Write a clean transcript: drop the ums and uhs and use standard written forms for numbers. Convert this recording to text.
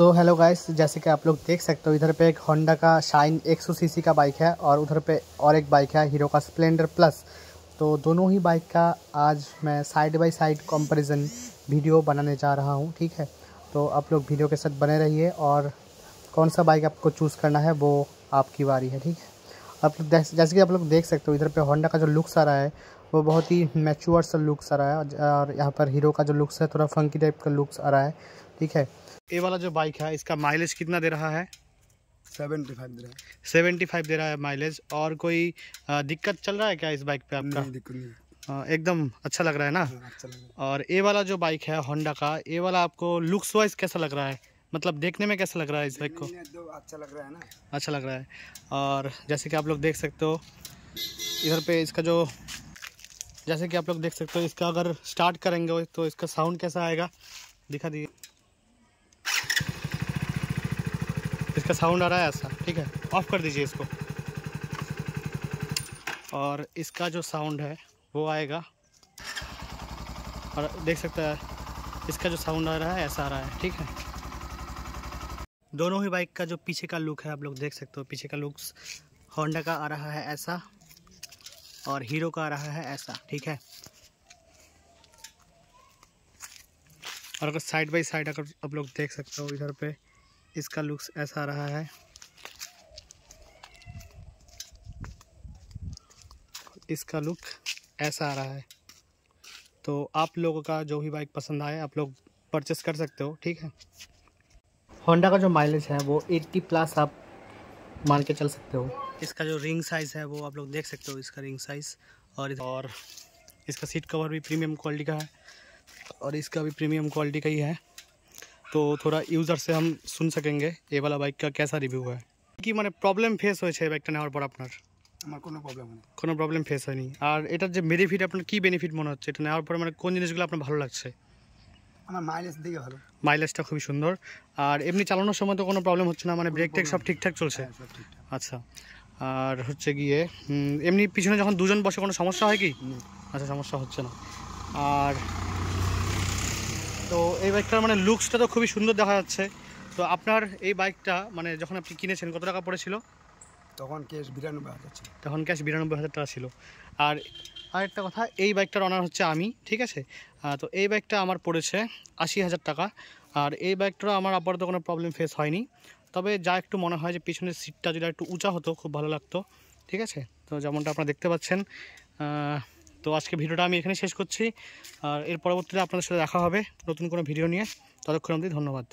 So hello guys, जैसे कि आप लोग देख सकते हो इधर पे एक होंडा का शाइन 100 सीसी का बाइक है और उधर पे और एक बाइक है हीरो का स्प्लेंडर प्लस। तो दोनों ही बाइक का आज मैं side by side comparison video बनाने जा रहा हूं, ठीक है। तो आप लोग वीडियो के साथ बने रहिए और कौन सा बाइक आपको चूज़ करना है वो आपकी बारी है, ठीक है। आप लोग जैसे कि आप लोग देख सकते हो इधर पे होंडा का जो लुक्स आ रहा है वो बहुत ही मैच्योर सा लुक्स आ रहा है और यहाँ पर हीरो का जो लुक्स है थोड़ा फंकी टाइप का लुक्स आ रहा है, ठीक है। ये वाला जो बाइक है इसका माइलेज कितना दे रहा है? 75 दे रहा है। 75 दे रहा है माइलेज। और कोई दिक्कत चल रहा है क्या इस बाइक पे आपका? नहीं, दिक्कत नहीं। एकदम अच्छा लग रहा है ना? हाँ, अच्छा लग रहा है। और ये वाला जो बाइक है होंडा का, ये वाला आपको लुक्स वाइज कैसा लग रहा है? मतलब देखने में कैसा लग रहा है इस बाइक को? तो अच्छा लग रहा है ना। अच्छा लग रहा है। और जैसे कि आप लोग देख सकते हो इधर पे इसका जो जैसे कि आप लोग देख सकते हो इसका अगर स्टार्ट करेंगे तो इसका साउंड कैसा आएगा दिखा दिए। इसका साउंड आ रहा है ऐसा, ठीक है। ऑफ कर दीजिए इसको। और इसका जो साउंड है वो आएगा और देख सकते हैं इसका जो साउंड आ रहा है ऐसा आ रहा है, ठीक है। दोनों ही बाइक का जो पीछे का लुक है आप लोग देख सकते हो। पीछे का लुक्स होंडा का आ रहा है ऐसा और हीरो का आ रहा है ऐसा, ठीक है। और अगर साइड बाय साइड अगर आप लोग देख सकते हो इधर पे इसका लुक्स ऐसा आ रहा है, इसका लुक ऐसा आ रहा है। तो आप लोगों का जो भी बाइक पसंद आए आप लोग परचेस कर सकते हो, ठीक है। होंडा का जो माइलेज है वो 80 प्लस आप मान के चल सकते हो। इसका जो रिंग साइज़ है वो आप लोग देख सकते हो, इसका रिंग साइज़। और इसका सीट कवर भी प्रीमियम क्वालिटी का है और इसका भी प्रीमियम क्वालिटी का ही है। तो थोड़ा यूज़र से हम सुन सकेंगे ये वाला बाइक का कैसा रिव्यू है कि মানে প্রবলেম ফেস হয়েছে বাইকটা নেওয়ার পর আপনার? আমার কোনো প্রবলেম নেই। কোনো প্রবলেম ফেস হয়নি। আর এটার যে বেনিফিট আপনার কি বেনিফিট মনে হচ্ছে এটা নেওয়ার পরে, মানে কোন জিনিসগুলো আপনার ভালো লাগছে? আমার মাইলেজ দিকে ভালো। মাইলেজটা খুবই সুন্দর। আর এমনি চালানোর সময় তো কোনো প্রবলেম হচ্ছে না, মানে ব্রেক টেক সব ঠিকঠাক চলছে? সব ঠিকঠাক। আচ্ছা। আর হচ্ছে গিয়ে এমনি পিছনে যখন দুজন বসে কোনো সমস্যা হয় কি? আচ্ছা, সমস্যা হচ্ছে না। আর তো এই বাইকটার মানে লুকসটা তো খুবই সুন্দর দেখা যাচ্ছে। তো আপনার এই বাইকটা মানে যখন আপনি কিনেছেন কত টাকা পড়েছিল? তখন ক্যাশ 92,000 ছিল। তখন ক্যাশ 92,000 টাকা ছিল। আর আরেকটা কথা, এই বাইকটার অনার হচ্ছে আমি, ঠিক আছে। তো এই বাইকটা আমার পড়েছে 80,000 টাকা। আর এই বাইকটা আমার আপাতত কোনো প্রবলেম ফেস হয়নি। তবে যা একটু মনে হয় যে পিছনের সিটটা যদি একটু উঁচা হতো খুব ভালো লাগতো, ঠিক আছে। তো যেমনটা আপনারা দেখতে পাচ্ছেন। তো আজকে ভিডিওটা আমি এখানে শেষ করছি। আর এর পরবর্তীতে আপনাদের সাথে দেখা হবে নতুন কোনো ভিডিও নিয়ে। ততক্ষণ অবধি ধন্যবাদ।